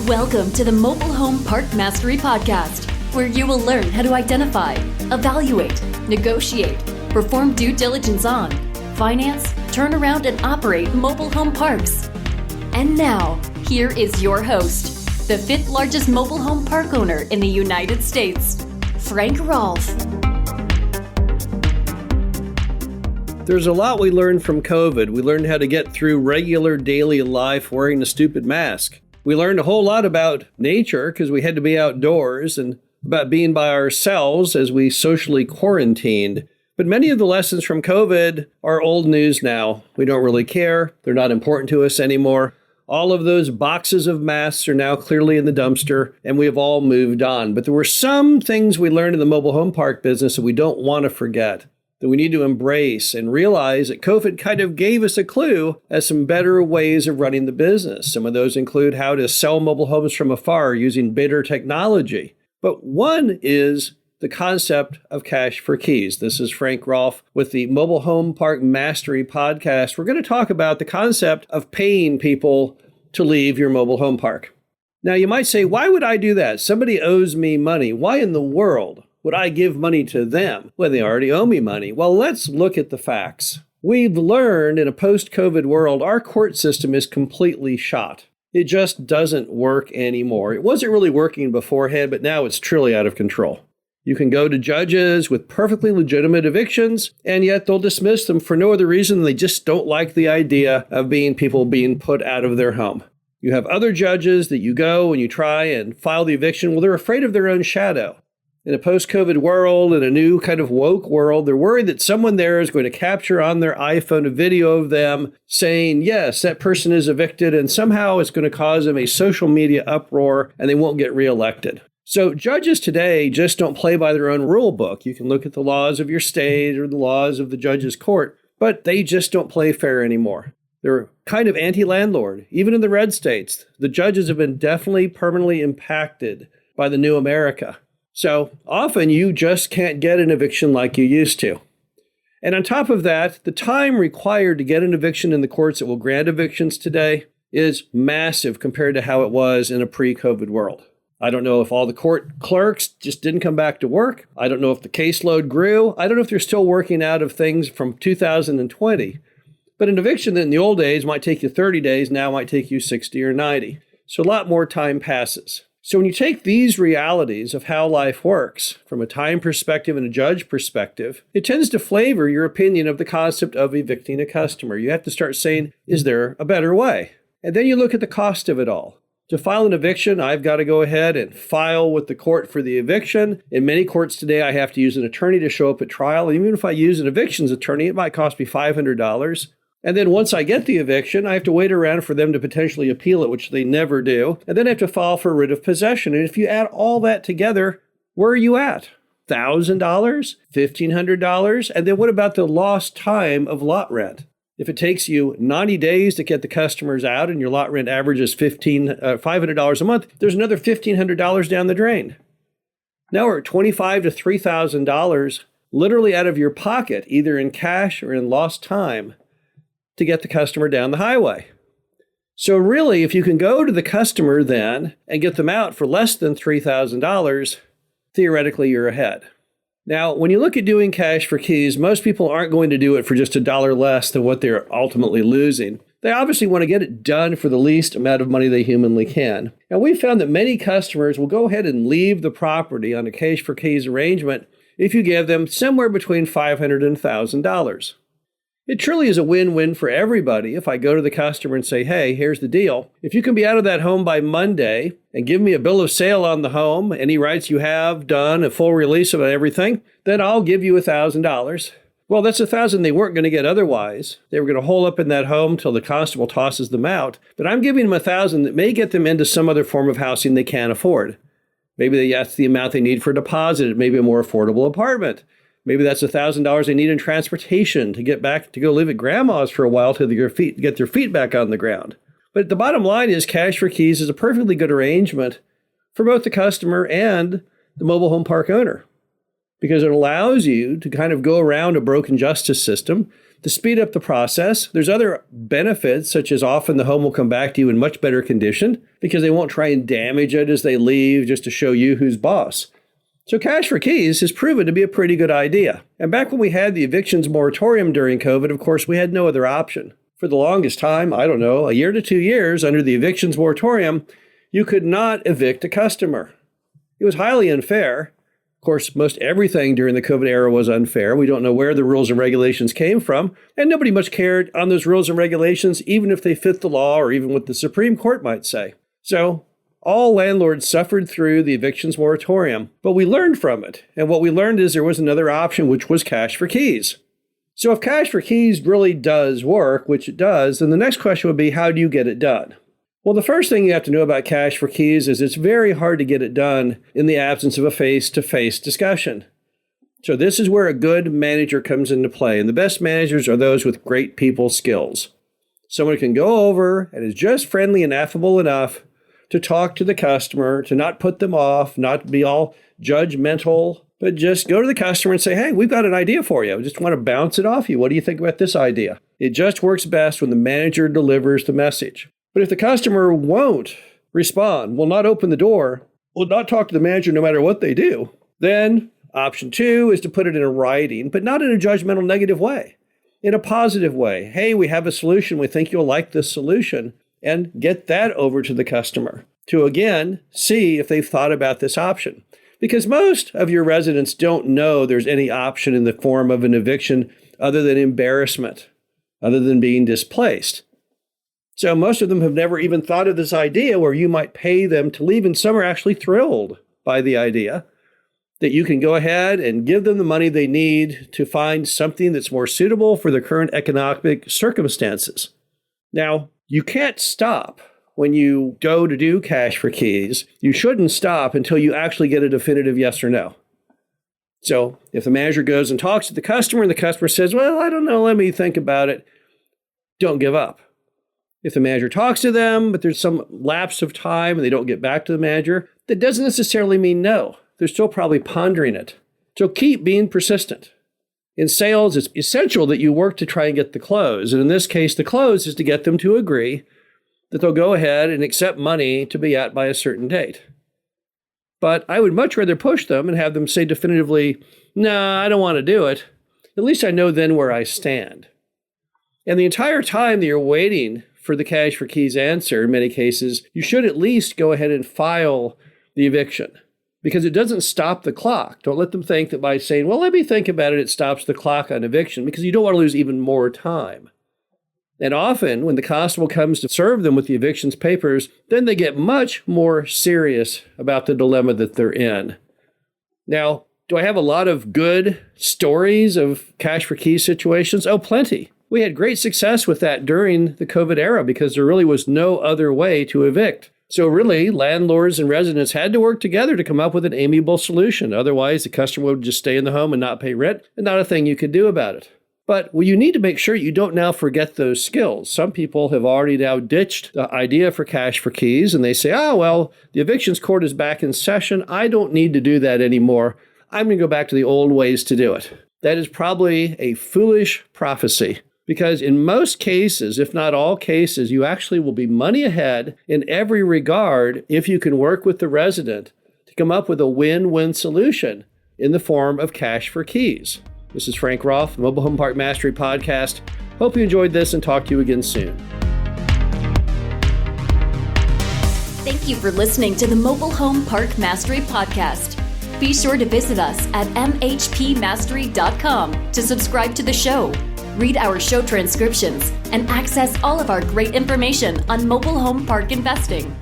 Welcome to the Mobile Home Park Mastery Podcast, where you will learn how to identify, evaluate, negotiate, perform due diligence on, finance, turn around, and operate mobile home parks. And now, here is your host, the fifth largest mobile home park owner in the United States, Frank Rolfe. There's a lot we learned from COVID. We learned how to get through regular daily life wearing a stupid mask. We learned a whole lot about nature because we had to be outdoors and about being by ourselves as we socially quarantined. But many of the lessons from COVID are old news now. We don't really care. They're not important to us anymore. All of those boxes of masks are now clearly in the dumpster, and we have all moved on. But there were some things we learned in the mobile home park business that we don't want to forget, that we need to embrace and realize that COVID kind of gave us a clue as some better ways of running the business. Some of those include how to sell mobile homes from afar using better technology. But one is the concept of cash for keys. This is Frank Rolfe with the Mobile Home Park Mastery Podcast. We're going to talk about the concept of paying people to leave your mobile home park. Now, you might say, why would I do that? Somebody owes me money. Why in the world would I give money to them when they already owe me money? Well, let's look at the facts. We've learned in a post-COVID world, our court system is completely shot. It just doesn't work anymore. It wasn't really working beforehand, but now it's truly out of control. You can go to judges with perfectly legitimate evictions, and yet they'll dismiss them for no other reason than they just don't like the idea of people being put out of their home. You have other judges that you go and you try and file the eviction. Well, they're afraid of their own shadow. In a post-COVID world, in a new kind of woke world, they're worried that someone there is going to capture on their iPhone a video of them saying, yes, that person is evicted, and somehow it's going to cause them a social media uproar and they won't get reelected. So judges today just don't play by their own rule book. You can look at the laws of your state or the laws of the judge's court, but they just don't play fair anymore. They're kind of anti-landlord. Even in the red states, the judges have been definitely permanently impacted by the new America. So often you just can't get an eviction like you used to. And on top of that, the time required to get an eviction in the courts that will grant evictions today is massive compared to how it was in a pre-COVID world. I don't know if all the court clerks just didn't come back to work. I don't know if the caseload grew. I don't know if they're still working out of things from 2020. But an eviction that in the old days might take you 30 days, now might take you 60 or 90. So a lot more time passes. So when you take these realities of how life works from a time perspective and a judge perspective, it tends to flavor your opinion of the concept of evicting a customer. You have to start saying, is there a better way? And then you look at the cost of it all. To file an eviction, I've got to go ahead and file with the court for the eviction. In many courts today, I have to use an attorney to show up at trial. And even if I use an evictions attorney, it might cost me $500. And then once I get the eviction, I have to wait around for them to potentially appeal it, which they never do. And then I have to file for a writ of possession. And if you add all that together, where are you at? $1,000? $1,500? And then what about the lost time of lot rent? If it takes you 90 days to get the customers out and your lot rent averages $500 a month, there's another $1,500 down the drain. Now we're at $2,500 to $3,000 literally out of your pocket, either in cash or in lost time, to get the customer down the highway. So really, if you can go to the customer then and get them out for less than $3,000, theoretically you're ahead. Now, when you look at doing cash for keys, most people aren't going to do it for just $1 less than what they're ultimately losing. They obviously want to get it done for the least amount of money they humanly can. And we found that many customers will go ahead and leave the property on a cash for keys arrangement if you give them somewhere between $500 and $1,000. It truly is a win-win for everybody if I go to the customer and say, hey, here's the deal. If you can be out of that home by Monday and give me a bill of sale on the home, any rights you have done, a full release of everything, then I'll give you $1,000. Well, that's $1,000 they weren't going to get otherwise. They were going to hole up in that home till the constable tosses them out. But I'm giving them $1,000 that may get them into some other form of housing they can't afford. Maybe that's the amount they need for a deposit. Maybe a more affordable apartment. Maybe that's $1,000 they need in transportation to get back to go live at grandma's for a while till get their feet back on the ground. But the bottom line is cash for keys is a perfectly good arrangement for both the customer and the mobile home park owner, because it allows you to kind of go around a broken justice system to speed up the process. There's other benefits, such as often the home will come back to you in much better condition because they won't try and damage it as they leave just to show you who's boss. So cash for keys has proven to be a pretty good idea. And back when we had the evictions moratorium during COVID, of course, we had no other option. For the longest time, I don't know, a year to 2 years under the evictions moratorium, you could not evict a customer. It was highly unfair. Of course, most everything during the COVID era was unfair. We don't know where the rules and regulations came from, and nobody much cared on those rules and regulations, even if they fit the law or even what the Supreme Court might say. So all landlords suffered through the evictions moratorium, but we learned from it. And what we learned is there was another option, which was cash for keys. So if cash for keys really does work, which it does, then the next question would be, how do you get it done? Well, the first thing you have to know about cash for keys is it's very hard to get it done in the absence of a face-to-face discussion. So this is where a good manager comes into play, and the best managers are those with great people skills. Someone who can go over and is just friendly and affable enough to talk to the customer, to not put them off, not be all judgmental, but just go to the customer and say, hey, we've got an idea for you. I just want to bounce it off you. What do you think about this idea? It just works best when the manager delivers the message. But if the customer won't respond, will not open the door, will not talk to the manager no matter what they do, then option 2 is to put it in a writing, but not in a judgmental negative way, in a positive way. Hey, we have a solution. We think you'll like this solution, and get that over to the customer to, again, see if they've thought about this option. Because most of your residents don't know there's any option in the form of an eviction other than embarrassment, other than being displaced. So most of them have never even thought of this idea where you might pay them to leave, and some are actually thrilled by the idea that you can go ahead and give them the money they need to find something that's more suitable for their current economic circumstances. Now, you can't stop when you go to do cash for keys. You shouldn't stop until you actually get a definitive yes or no. So if the manager goes and talks to the customer and the customer says, well, I don't know, let me think about it, don't give up. If the manager talks to them, but there's some lapse of time and they don't get back to the manager, that doesn't necessarily mean no. They're still probably pondering it. So keep being persistent. In sales, it's essential that you work to try and get the close. And in this case, the close is to get them to agree that they'll go ahead and accept money to be at by a certain date. But I would much rather push them and have them say definitively, no, I don't want to do it. At least I know then where I stand. And the entire time that you're waiting for the cash for keys answer, in many cases, you should at least go ahead and file the eviction because it doesn't stop the clock. Don't let them think that by saying, well, let me think about it, it stops the clock on eviction, because you don't want to lose even more time. And often when the constable comes to serve them with the evictions papers, then they get much more serious about the dilemma that they're in. Now, do I have a lot of good stories of cash for keys situations? Oh, plenty. We had great success with that during the COVID era because there really was no other way to evict. So really, landlords and residents had to work together to come up with an amiable solution. Otherwise, the customer would just stay in the home and not pay rent, and not a thing you could do about it. But you need to make sure you don't now forget those skills. Some people have already now ditched the idea for cash for keys, and they say, oh, well, the evictions court is back in session. I don't need to do that anymore. I'm going to go back to the old ways to do it. That is probably a foolish prophecy. Because in most cases, if not all cases, you actually will be money ahead in every regard if you can work with the resident to come up with a win-win solution in the form of cash for keys. This is Frank Roth, Mobile Home Park Mastery Podcast. Hope you enjoyed this and talk to you again soon. Thank you for listening to the Mobile Home Park Mastery Podcast. Be sure to visit us at mhpmastery.com to subscribe to the show, read our show transcriptions, and access all of our great information on mobile home park investing.